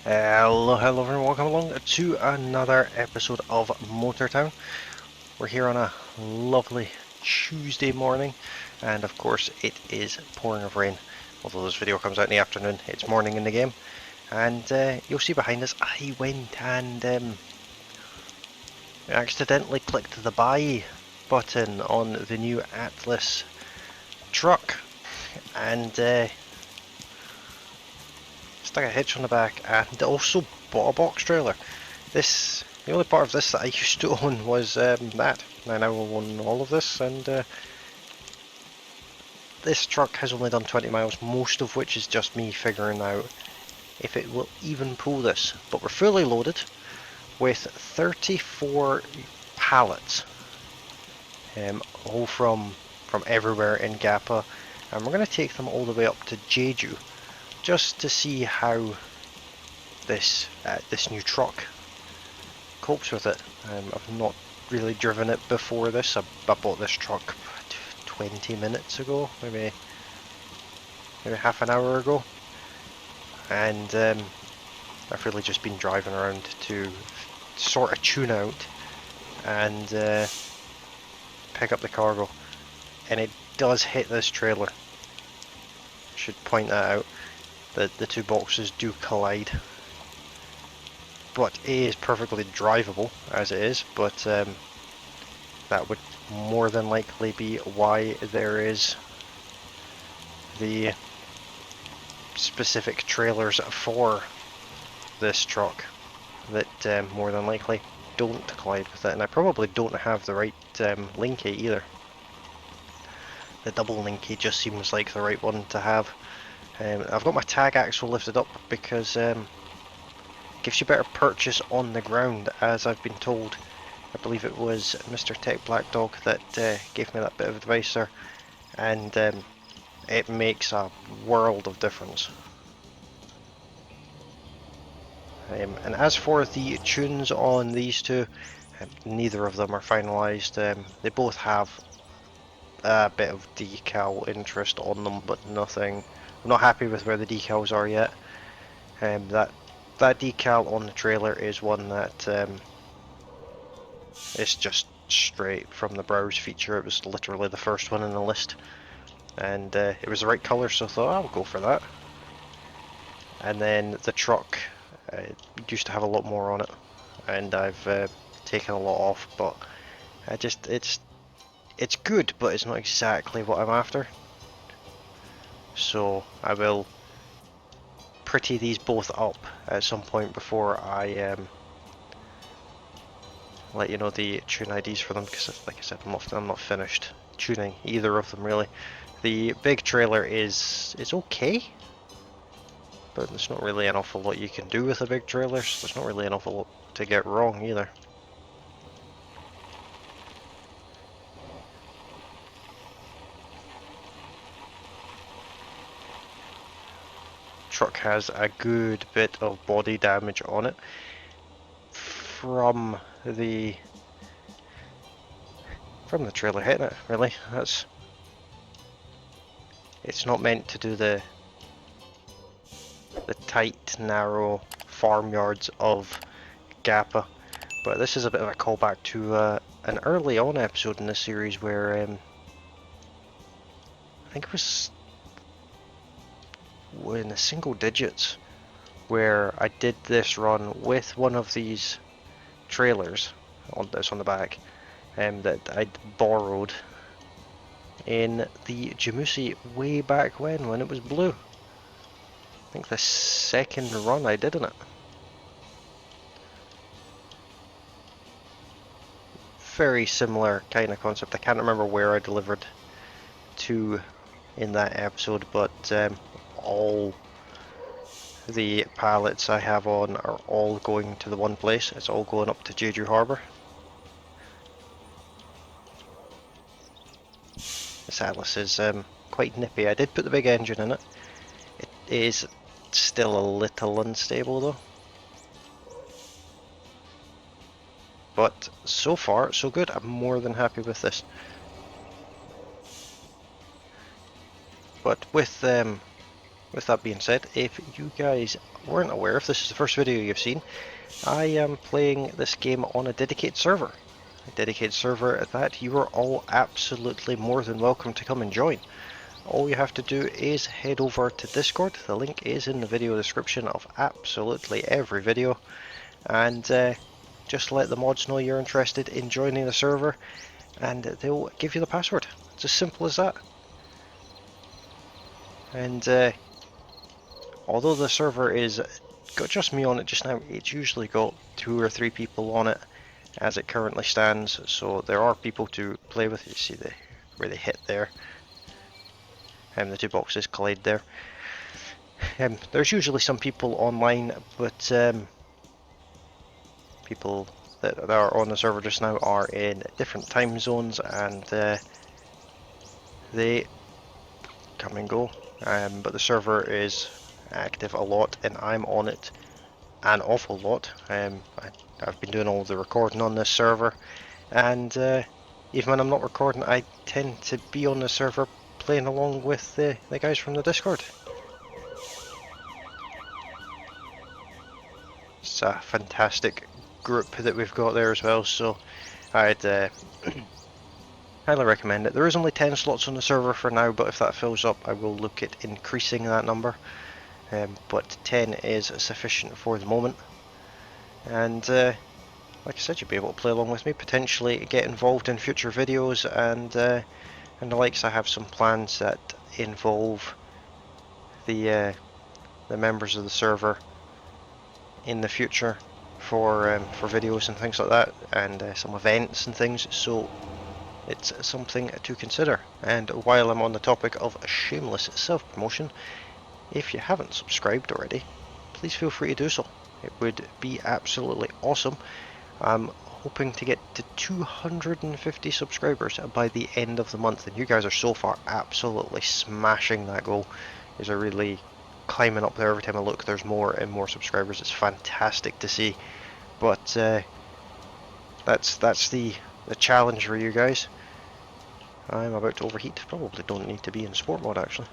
Hello everyone, welcome along to another episode of Motor Town. We're here on a lovely Tuesday morning, and of course it is pouring with rain. Although this video comes out in the afternoon, it's morning in the game. And you'll see behind us, I went and accidentally clicked the buy button on the new Atlas truck, and stuck a hitch on the back, and also bought a box trailer. The only part of this that I used to own was that. I now own all of this, and this truck has only done 20 miles, most of which is just me figuring out if it will even pull this. But we're fully loaded with 34 pallets, all from everywhere in Gappa, and we're going to take them all the way up to Jeju, just to see how this new truck copes with it. I've not really driven it before this. I bought this truck 20 minutes ago, maybe half an hour ago, and I've really just been driving around to sort of tune out and pick up the cargo, and it does hit this trailer. Should point that out, that the two boxes do collide, but it is perfectly drivable as it is. But that would more than likely be why there is the specific trailers for this truck that more than likely don't collide with it. And I probably don't have the right linkey either. The double linkey just seems like the right one to have. I've got my tag axle lifted up because it gives you better purchase on the ground, as I've been told. I believe it was Mr. Tech Black Dog that gave me that bit of advice there, and it makes a world of difference. And as for the tunes on these two, neither of them are finalised. They both have a bit of decal interest on them, but nothing. I'm not happy with where the decals are yet. That decal on the trailer is one that it's just straight from the browse feature. It was literally the first one in the list, and it was the right colour, so I thought I'll go for that. And then the truck used to have a lot more on it, and I've taken a lot off, but it's good, but it's not exactly what I'm after. So I will pretty these both up at some point before I let you know the tune IDs for them, because like I said, I'm not finished tuning either of them really. The big trailer is okay, but there's not really an awful lot you can do with a big trailer, so there's not really an awful lot to get wrong either. Truck has a good bit of body damage on it from the trailer hitting it, really. It's not meant to do the tight, narrow farmyards of Gappa, but this is a bit of a callback to an early on episode in this series where I think it was in the single digits, where I did this run with one of these trailers on the back, that I'd borrowed in the Jamusi way back when it was blue. I think the second run I did in it. Very similar kind of concept. I can't remember where I delivered to in that episode, but all the pallets I have on are all going to the one place. It's all going up to Jeju Harbour. This Atlas is quite nippy. I did put the big engine in it. It is still a little unstable though. But so far, so good. I'm more than happy with this. But with with that being said, if you guys weren't aware, if this is the first video you've seen, I am playing this game on a dedicated server. A dedicated server that you are all absolutely more than welcome to come and join. All you have to do is head over to Discord. The link is in the video description of absolutely every video, and just let the mods know you're interested in joining the server, and they'll give you the password. It's as simple as that. And although the server is got just me on it just now, it's usually got 2 or 3 people on it as it currently stands, so there are people to play with. You see where they hit there, and the 2 boxes collide there. There's usually some people online, but people that are on the server just now are in different time zones, and they come and go. But the server is active a lot, and I'm on it an awful lot. I've been doing all the recording on this server, and even when I'm not recording, I tend to be on the server playing along with the guys from the Discord. It's a fantastic group that we've got there as well, so I'd highly recommend it. There is only 10 slots on the server for now, but if that fills up I will look at increasing that number. But 10 is sufficient for the moment, and like I said, you'll be able to play along with me, potentially get involved in future videos, and the likes. I have some plans that involve the members of the server in the future for videos and things like that, and some events and things, so it's something to consider. And while I'm on the topic of shameless self-promotion, if you haven't subscribed already, please feel free to do so. It would be absolutely awesome. I'm hoping to get to 250 subscribers by the end of the month, and you guys are so far absolutely smashing that goal. Is are really climbing up there every time I look. There's more and more subscribers. It's fantastic to see, but that's the challenge for you guys. I'm about to overheat. Probably don't need to be in sport mode actually.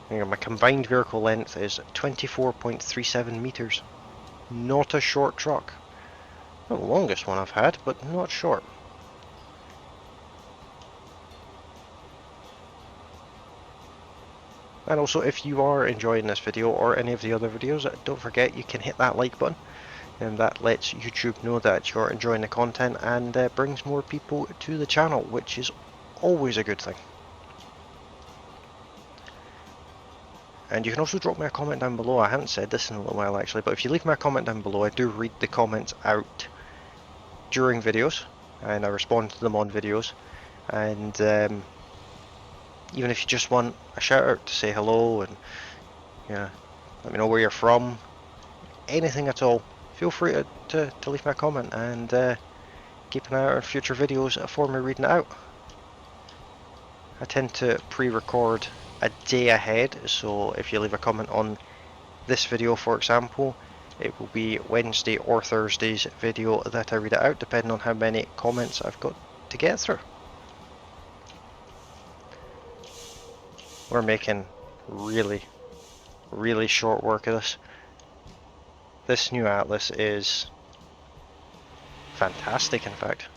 My combined vehicle length is 24.37 meters. Not a short truck. Not the longest one I've had, but not short. And also, if you are enjoying this video or any of the other videos, don't forget you can hit that like button, and that lets YouTube know that you're enjoying the content, and brings more people to the channel, which is always a good thing. And you can also drop me a comment down below. I haven't said this in a little while actually, but if you leave me a comment down below, I do read the comments out during videos, and I respond to them on videos. And even if you just want a shout out to say hello, and let me know where you're from, anything at all, feel free to leave me a comment, and keep an eye out on future videos for me reading it out. I tend to pre-record a day ahead, so if you leave a comment on this video, for example, it will be Wednesday or Thursday's video that I read it out, depending on how many comments I've got to get through. We're making really, really short work of this. This new Atlas is fantastic, in fact.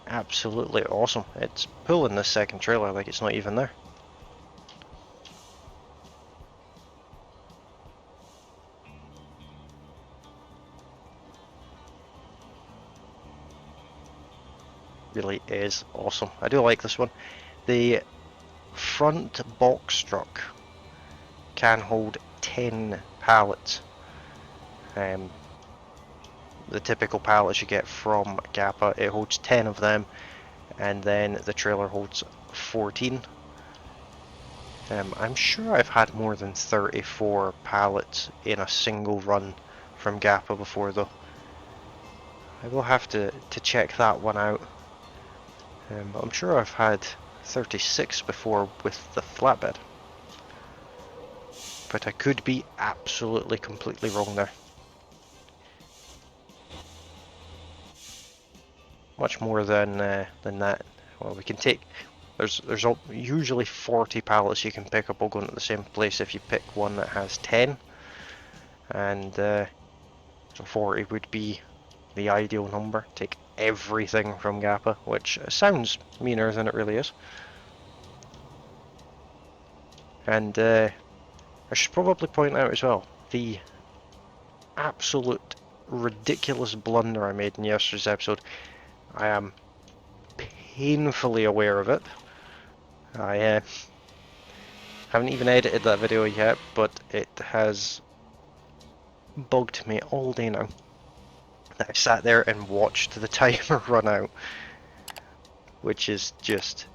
Absolutely awesome. It's pulling this second trailer like it's not even there. Really is awesome. I do like this one. The front box truck can hold 10 pallets. The typical pallets you get from Gappa, it holds 10 of them, and then the trailer holds 14. I'm sure I've had more than 34 pallets in a single run from Gappa before though. I will have to check that one out. I'm sure I've had 36 before with the flatbed, but I could be absolutely completely wrong there. Much more than that. well, we can take, there's usually 40 pallets you can pick up all going to the same place if you pick one that has 10, and so 40 would be the ideal number. Take everything from Gappa, which sounds meaner than it really is. And I should probably point out as well the absolute ridiculous blunder I made in yesterday's episode. I am painfully aware of it. I haven't even edited that video yet, but it has bugged me all day now. I sat there and watched the timer run out, which is just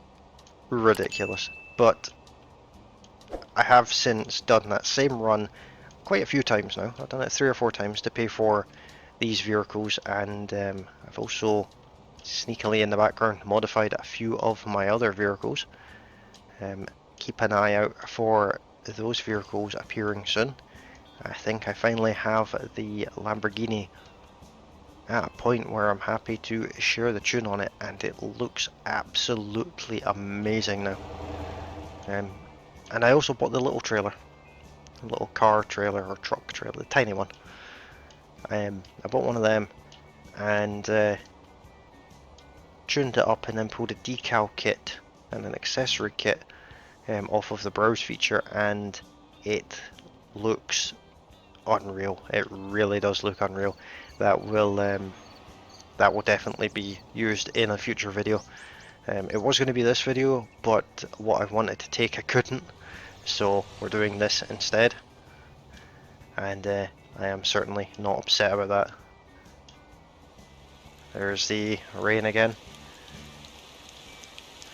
ridiculous. But I have since done that same run quite a few times now. I've done it 3 or 4 times to pay for these vehicles, and I've also sneakily in the background modified a few of my other vehicles. Keep an eye out for those vehicles appearing soon. I think I finally have the Lamborghini at a point where I'm happy to share the tune on it, and it looks absolutely amazing now. And I also bought the little trailer, a little car trailer or truck trailer, the tiny one. I bought one of them and tuned it up, and then pulled a decal kit and an accessory kit off of the browse feature, and it looks unreal. It really does look unreal. That will definitely be used in a future video. It was going to be this video, but what I wanted to take I couldn't, so we're doing this instead, and I am certainly not upset about that. There's the rain again.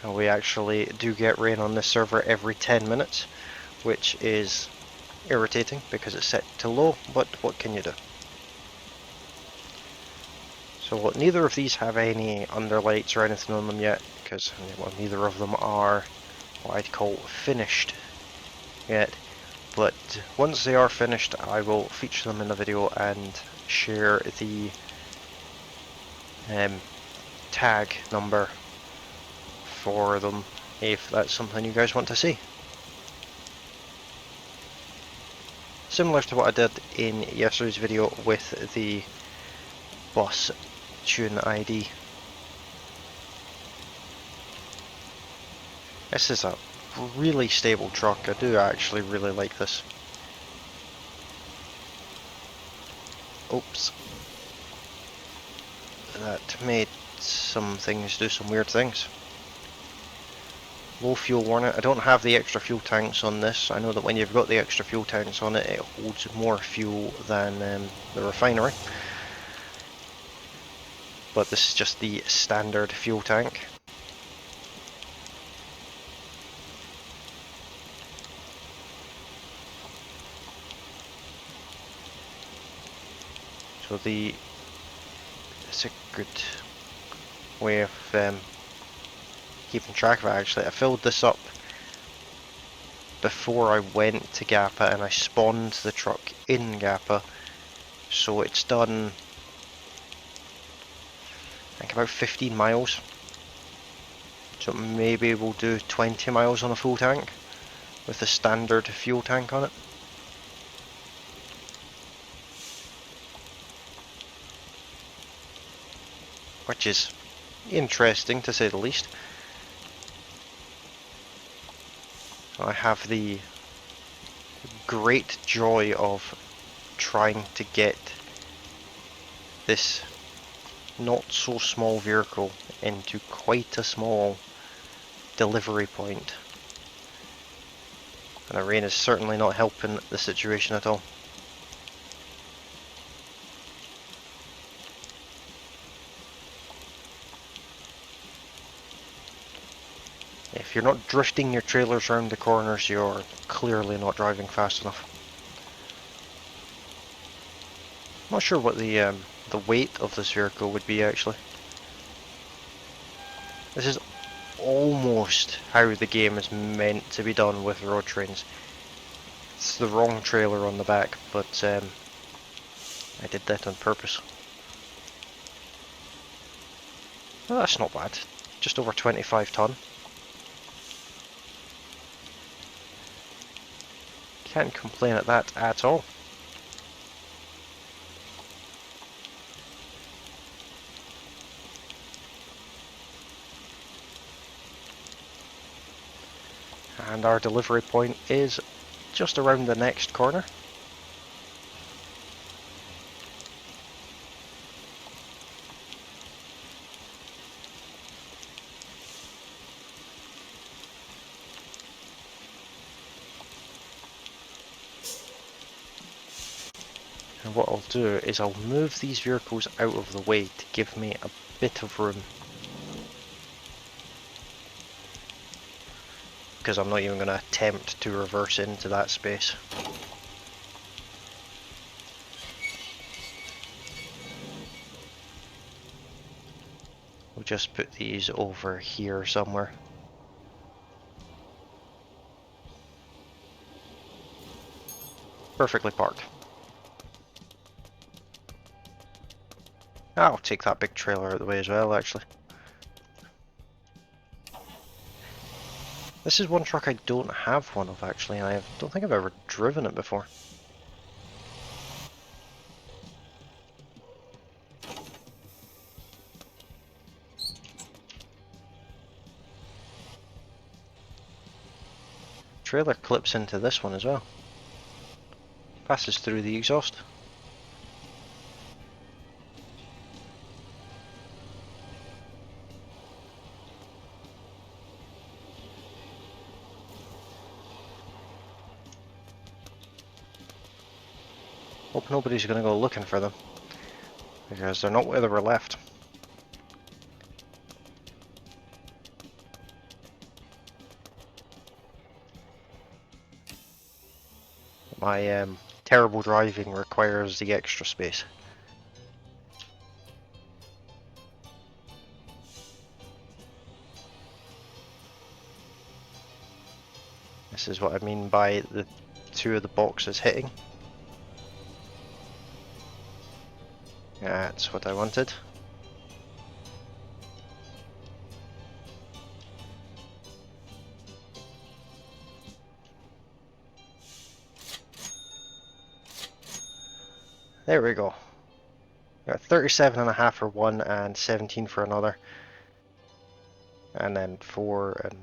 We actually do get rain on this server every 10 minutes, which is irritating because it's set to low, but what can you do? So neither of these have any underlights or anything on them yet, because well, neither of them are what I'd call finished yet. But once they are finished, I will feature them in the video and share the tag number for them if that's something you guys want to see. Similar to what I did in yesterday's video with the bus tune ID. This is a really stable truck. I do actually really like this. Oops. That made some things do some weird things. Low fuel warning. I don't have the extra fuel tanks on this. I know that when you've got the extra fuel tanks on it, it holds more fuel than the refinery. But this is just the standard fuel tank. So it's a good way of keeping track of it actually. I filled this up before I went to Gappa, and I spawned the truck in Gappa, so it's done I think about 15 miles. So maybe we'll do 20 miles on a full tank with the standard fuel tank on it. Which is interesting to say the least. I have the great joy of trying to get this not so small vehicle into quite a small delivery point. And the rain is certainly not helping the situation at all. If you're not drifting your trailers around the corners, you're clearly not driving fast enough. I'm not sure what the weight of this vehicle would be actually. This is almost how the game is meant to be done with road trains. It's the wrong trailer on the back, but I did that on purpose. Well, that's not bad. just over 25 ton. Can't complain at that at all. And our delivery point is just around the next corner. And what I'll do is I'll move these vehicles out of the way to give me a bit of room. Because I'm not even going to attempt to reverse into that space. We'll just put these over here somewhere. Perfectly parked. I'll take that big trailer out of the way as well, actually. This is one truck I don't have one of, actually, and I don't think I've ever driven it before. Trailer clips into this one as well. Passes through the exhaust. Hope nobody's going to go looking for them, because they're not where they were left. My terrible driving requires the extra space. This is what I mean by the two of the boxes hitting. That's what I wanted. There we go. Got 37.5 for one and 17 for another. And then 4 and...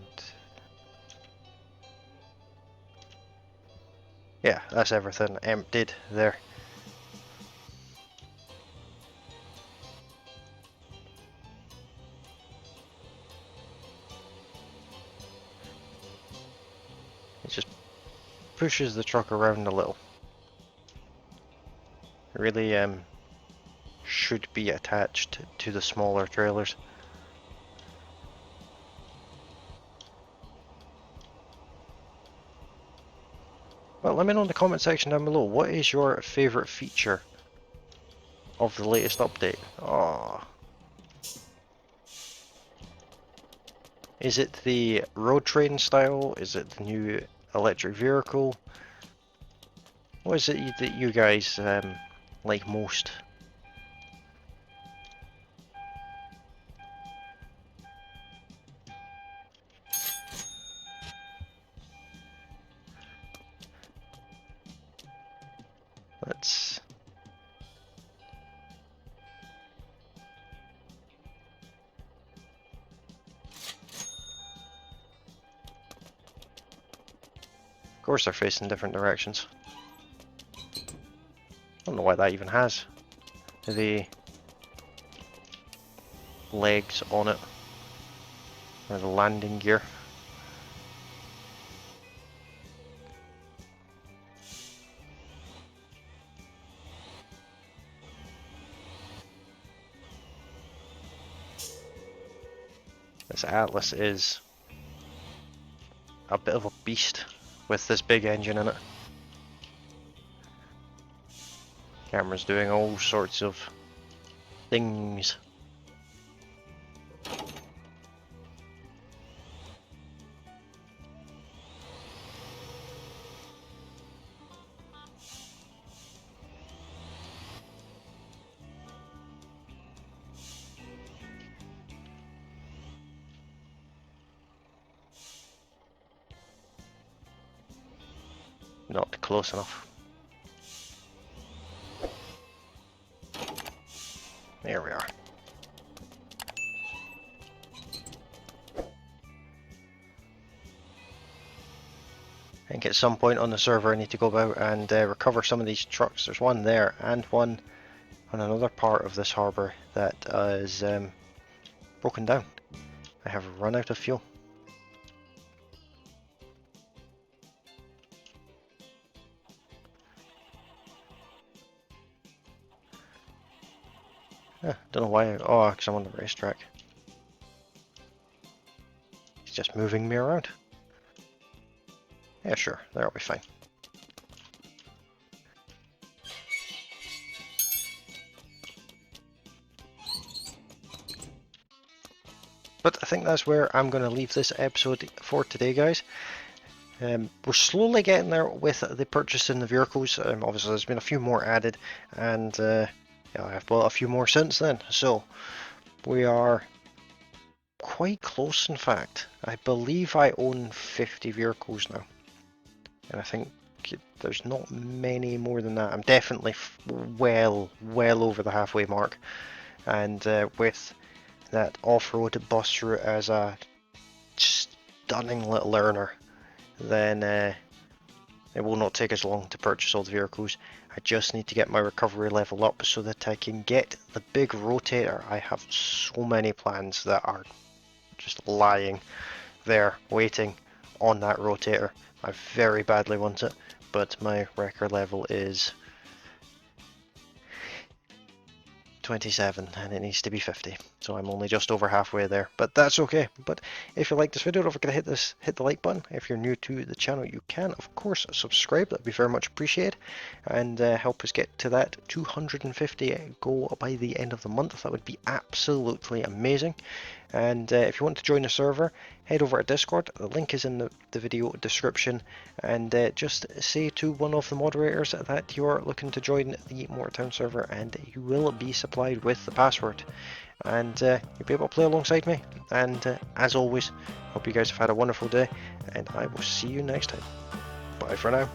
yeah, that's everything emptied there. It just pushes the truck around a little. It really should be attached to the smaller trailers. Well, let me know in the comment section down below, what is your favourite feature of the latest update? Oh, is it the road train style? Is it the new electric vehicle? What is it that you guys like most? Let's... of course they're facing different directions. I don't know why that even has the legs on it, or the landing gear. This Atlas is a bit of a beast with this big engine in it. Camera's doing all sorts of things. Not close enough. There we are. I think at some point on the server I need to go about and recover some of these trucks. There's one there and one on another part of this harbour that is broken down. I have run out of fuel. Don't know why. Oh, because I'm on the racetrack. He's just moving me around. Yeah, sure. That'll be fine. But I think that's where I'm going to leave this episode for today, guys. We're slowly getting there with the purchasing the vehicles. Obviously, there's been a few more added, and yeah, I've bought a few more since then. So we are quite close, in fact. I believe I own 50 vehicles now, and I think there's not many more than that. I'm definitely well over the halfway mark, and with that off-road bus route as a stunning little earner, then it will not take as long to purchase all the vehicles. I just need to get my recovery level up so that I can get the big rotator. I have so many plans that are just lying there waiting on that rotator. I very badly want it, but my record level is 27 and it needs to be 50, so I'm only just over halfway there, but that's okay. But if you like this video, don't forget to hit the like button. If you're new to the channel, you can of course subscribe, that'd be very much appreciated, and help us get to that 250 goal by the end of the month. That would be absolutely amazing. And if you want to join the server, head over to Discord. The link is in the video description, and just say to one of the moderators that you're looking to join the Mortartown server, and you will be supplied with the password. And you'll be able to play alongside me. And as always, hope you guys have had a wonderful day, and I will see you next time. Bye for now.